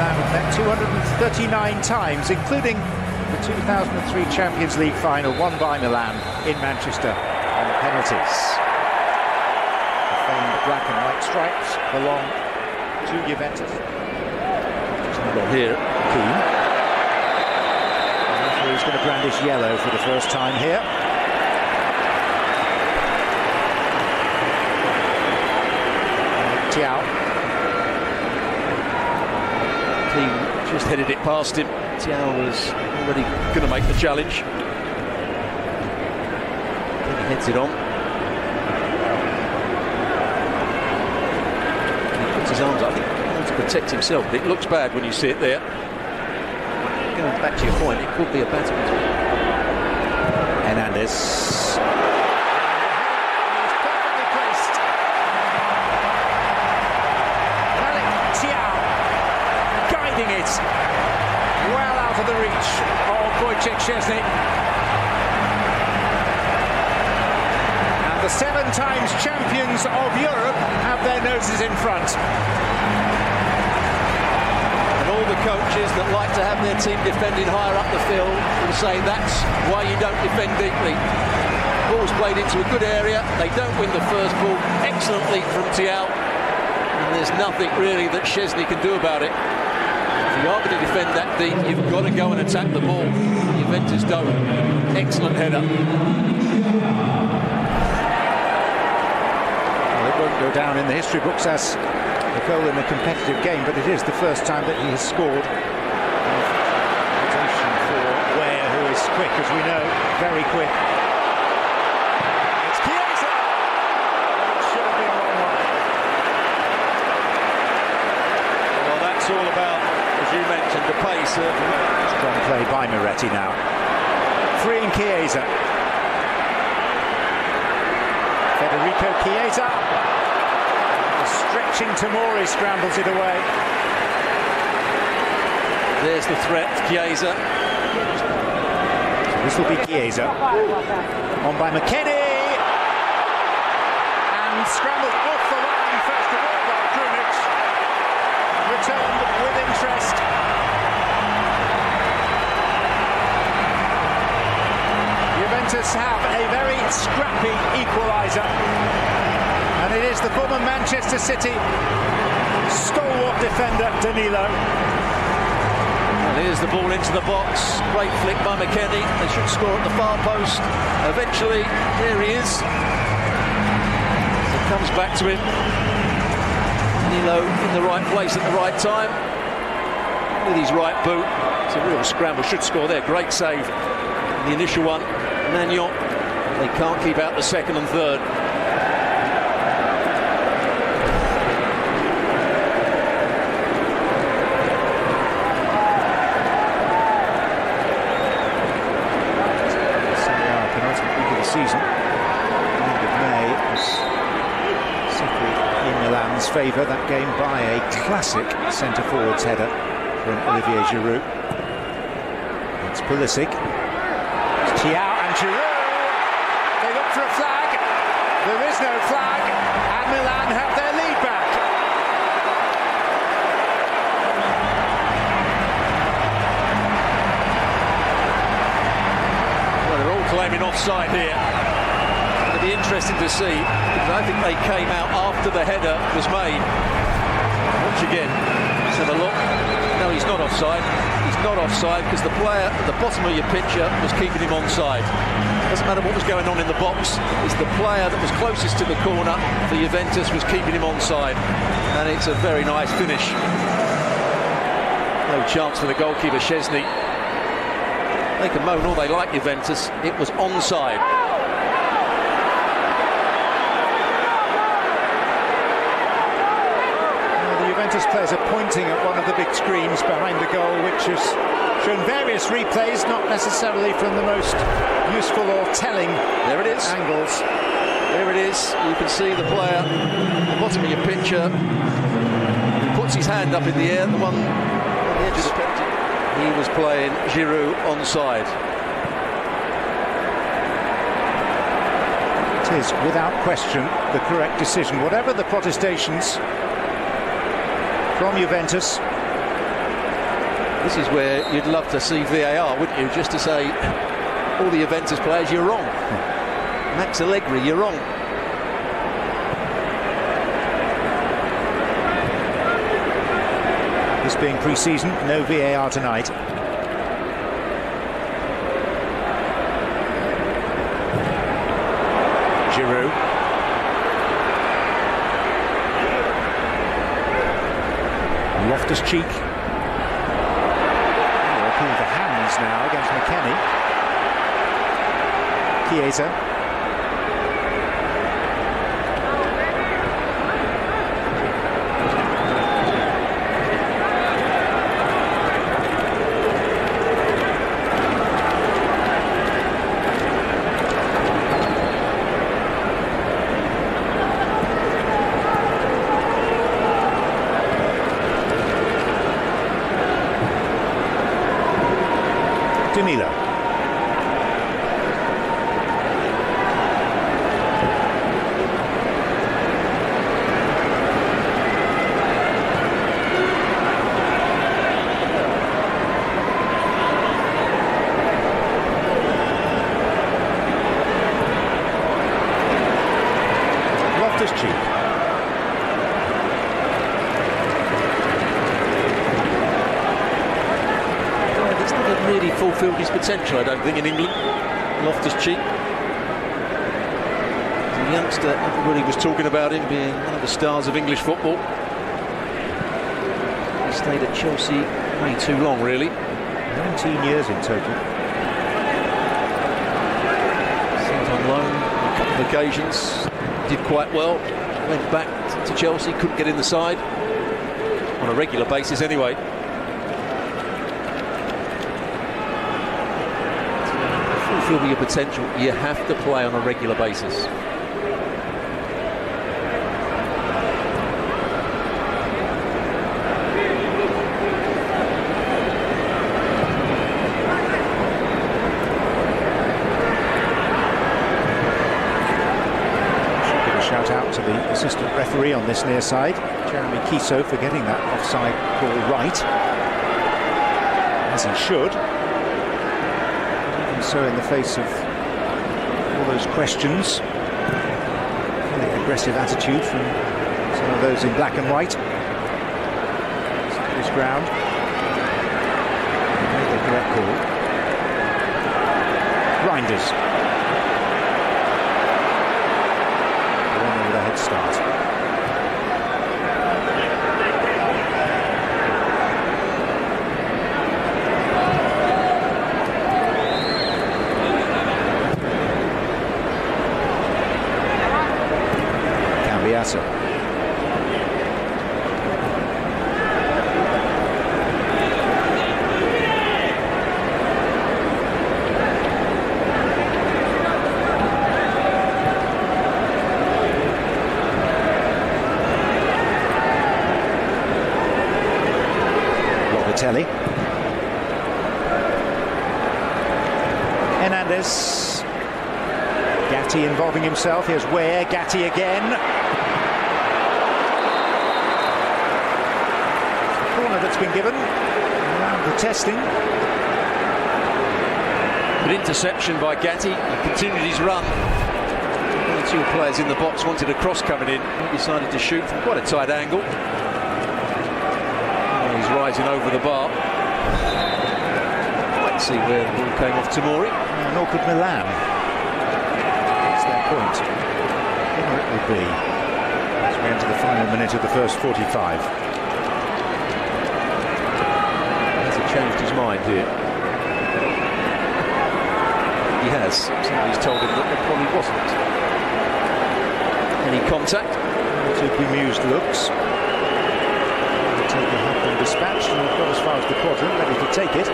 Milan have met 239 times, including the 2003 Champions League final won by Milan in Manchester on penalties. The famed black and white stripes belong to Juventus. Well, here, Keane. He's going to brandish yellow for the first time here. Thiaw. Keane just headed it past him. Thiaw was already going to make the challenge. Then he heads it on. He puts his arms up, I think, to protect himself, but it looks bad when you see it there. Going back to your point, it could be a battle. Hernandez. He's perfectly placed. Thiaw guiding it well out of the reach of Wojciech Szczesny. And the 7 times champions of Europe have their noses in front. All the coaches that like to have their team defending higher up the field will say that's why you don't defend deeply. Ball's played into a good area, they don't win the first ball. Excellent leap from Thiaw, and there's nothing really that Szczesny can do about it. If you are going to defend that deep, you've got to go and attack the ball. Juventus don't. Excellent header. Well, it won't go down in the history books as a goal in a competitive game, but it is the first time that he has scored. Reputation for Weah, who is quick, as we know, very quick. It's Chiesa! It should have been 1-1. Well, that's all about, as you mentioned, the pace of... Strong play by Moretti now. Freeing Chiesa. Federico Chiesa. Stretching Tomori scrambles it away. There's the threat, Chiesa. So this will be Chiesa. On by McKennie. And scrambled off the line first of all by Krunic. Returned with interest. Juventus have a very scrappy equaliser. And it is the former Manchester City stalwart defender, Danilo. And here's the ball into the box. Great flick by McKennie. They should score at the far post. Eventually, there he is. It comes back to him. Danilo in the right place at the right time. With his right boot. It's a real scramble. Should score there. Great save. The initial one, Magnon. They can't keep out the second and third. Season. End of May was settled in Milan's favour, that game by a classic centre-forward's header from Olivier Giroud. It's Pulisic. It's Thiaw and Giroud. They look for a flag. There is no flag, and Milan have their lead back. Well, they're all claiming offside here. It's going to be interesting to see, because I think they came out after the header was made. Watch again. Let's have a look. No, he's not offside. He's not offside because the player at the bottom of your picture was keeping him onside. Doesn't matter what was going on in the box. It's the player that was closest to the corner for Juventus was keeping him onside. And it's a very nice finish. No chance for the goalkeeper, Szczesny. They can moan all they like, Juventus. It was onside. The Juventus players are pointing at one of the big screens behind the goal, which has shown various replays, not necessarily from the most useful or telling There it is. angles. There it is. You can see the player at the bottom of your picture. He puts his hand up in the air, the one on the edge of the penalty. He was playing Giroud onside. It is, without question, the correct decision. Whatever the protestations from Juventus, This is where you'd love to see VAR, wouldn't you? Just to say, all the Juventus players, you're wrong. Max Allegri, you're wrong. This being pre-season, no VAR tonight. Giroud. Loftus-Cheek. Appeal for hands now against McKennie. Chiesa. Milan. Loftus-Cheek. Really fulfilled his potential, I don't think, in England. Loftus-Cheek, the youngster, everybody was talking about him being one of the stars of English football. He stayed at Chelsea way too long, really. 19 years in total. Sent on loan on a couple of occasions, did quite well, went back to Chelsea, couldn't get in the side on a regular basis anyway. Fulfill your potential, you have to play on a regular basis. Should give a shout out to the assistant referee on this near side, Jeremy Kiso, for getting that offside call right, as he should. So in the face of all those questions, the aggressive attitude from some of those in black and white, his ground, made the correct call. Reinders, one with a head start. Locatelli. Hernandez. Gatti involving himself. Here's Ware. Gatti again. Corner that's been given. Around protesting. An interception by Gatti. He continued his run. One or two players in the box wanted a cross coming in. He decided to shoot from quite a tight angle. Oh, he's rising over the bar. Let's see where the ball came off. Tomori. Nor could Milan. That's their point. Here it will be as we enter the final minute of the first 45. He's changed his mind here. He has. Somebody's told him that there probably wasn't any contact. Two bemused looks. They'll take a hop and dispatch, and we've got as far as the quadrant, ready to take it.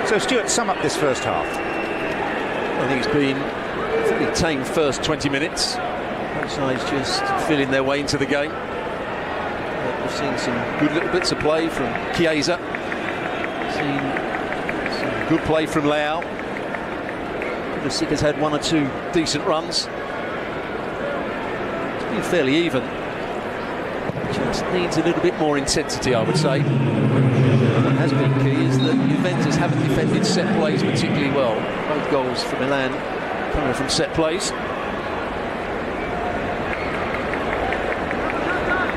So, Stuart, sum up this first half. I think it's been a fairly tame first 20 minutes. Both sides just feeling their way into the game. We've seen some good little bits of play from Chiesa. Seen some good play from Leao. The Seekers had one or two decent runs. It's been fairly even. Just needs a little bit more intensity, I would say. What has been key is that Juventus haven't defended set plays particularly well. Both goals for Milan coming from set plays.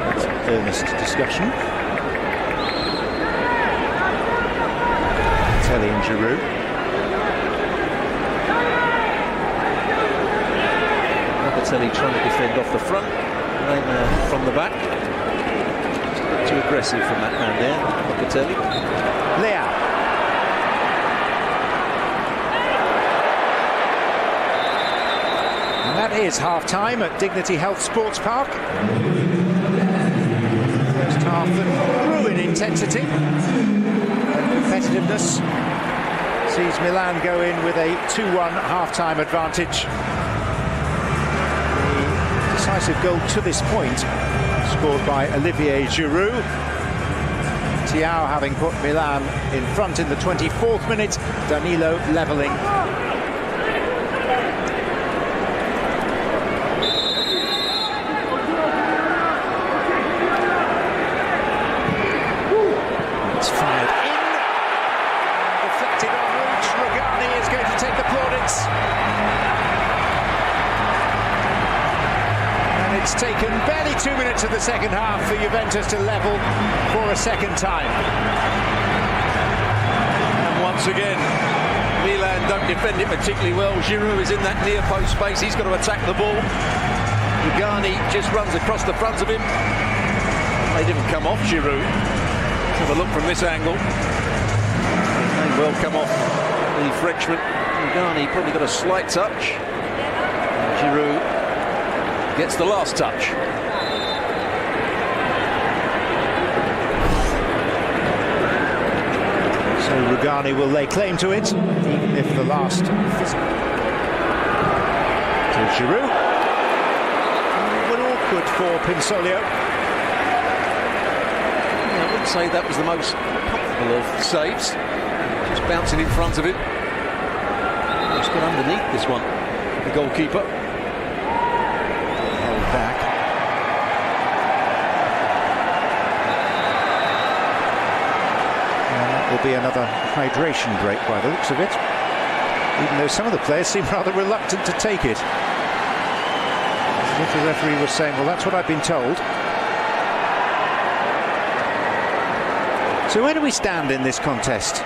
That's earnest discussion. Telly and Giroud. Telly trying to defend off the front, and from the back. Just a bit too aggressive from that man there, Locatelli. Leao. And that is half-time at Dignity Health Sports Park. First half that grew in intensity and competitiveness sees Milan go in with a 2-1 half-time advantage. Decisive goal to this point scored by Olivier Giroud. Thiaw having put Milan in front in the 24th minute, Danilo levelling. It's fired in, deflected en route. Rugani is going to take the plaudits. It's taken barely 2 minutes of the second half for Juventus to level for a second time. And once again, Milan don't defend it particularly well. Giroud is in that near post space. He's got to attack the ball. Rugani just runs across the front of him. They didn't come off Giroud. Let's have a look from this angle. They well come off the Frenchman. Rugani probably got a slight touch. And Giroud gets the last touch. So Rugani will lay claim to it, even if the last physical. To Giroud. Well, awkward for Pinsoglio. Yeah, I wouldn't say that was the most comfortable of saves. Just bouncing in front of him. Just got underneath this one, the goalkeeper. Back. And that will be another hydration break by the looks of it, even though some of the players seem rather reluctant to take it. As if the referee was saying, well, that's what I've been told. So where do we stand in this contest?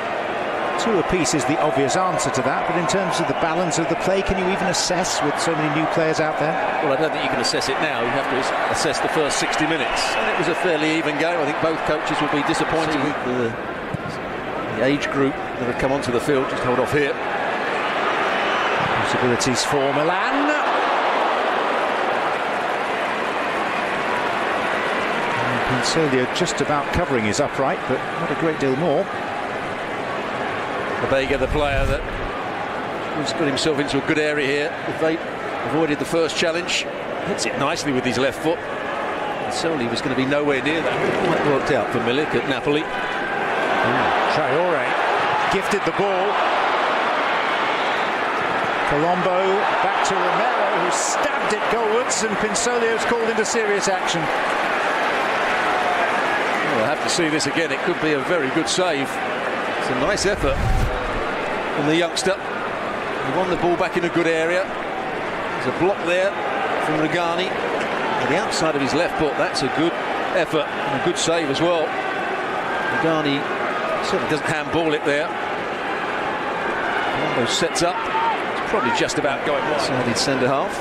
2 apiece is the obvious answer to that, but in terms of the balance of the play, can you even assess with so many new players out there? Well, I don't think you can assess it now. You have to assess the first 60 minutes. And it was a fairly even game. I think both coaches will be disappointed with the age group that have come onto the field. Just hold off here. Possibilities for Milan. And Pinsoglio just about covering his upright, but not a great deal more. Vega, the player that has got himself into a good area here. If they avoided the first challenge, hits it nicely with his left foot. And Soli was going to be nowhere near that. It quite worked out for Milik at Napoli. Traore gifted the ball. Colombo back to Romero, who stabbed it goalwards, and Pinsoglio's called into serious action. Well, I'll have to see this again. It could be a very good save. It's a nice effort from the youngster. He won the ball back in a good area. There's a block there from Rugani. On the outside of his left foot, that's a good effort and a good save as well. Rugani certainly doesn't handball it there. Colombo sets up. It's probably just about going wide. So he's centre half.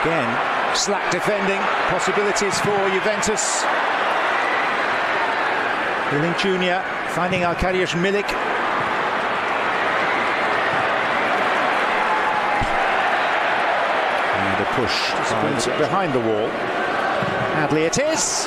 Again, slack defending, possibilities for Juventus. Hilling Jr. finding Arkadiusz Milik. And a push behind the wall. Adley it is.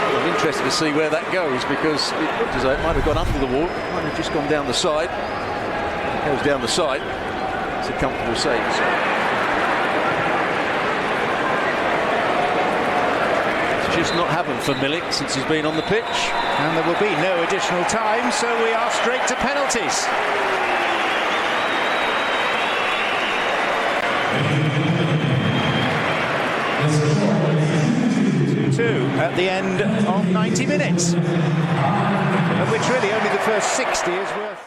I'm interested to see where that goes, because it looked as though it might have gone under the wall. It might have just gone down the side. It goes down the side. It's a comfortable save. It's just not happened for Milik since he's been on the pitch. And there will be no additional time, so we are straight to penalties. 2 at the end of 90 minutes, of which really only the first 60 is worth.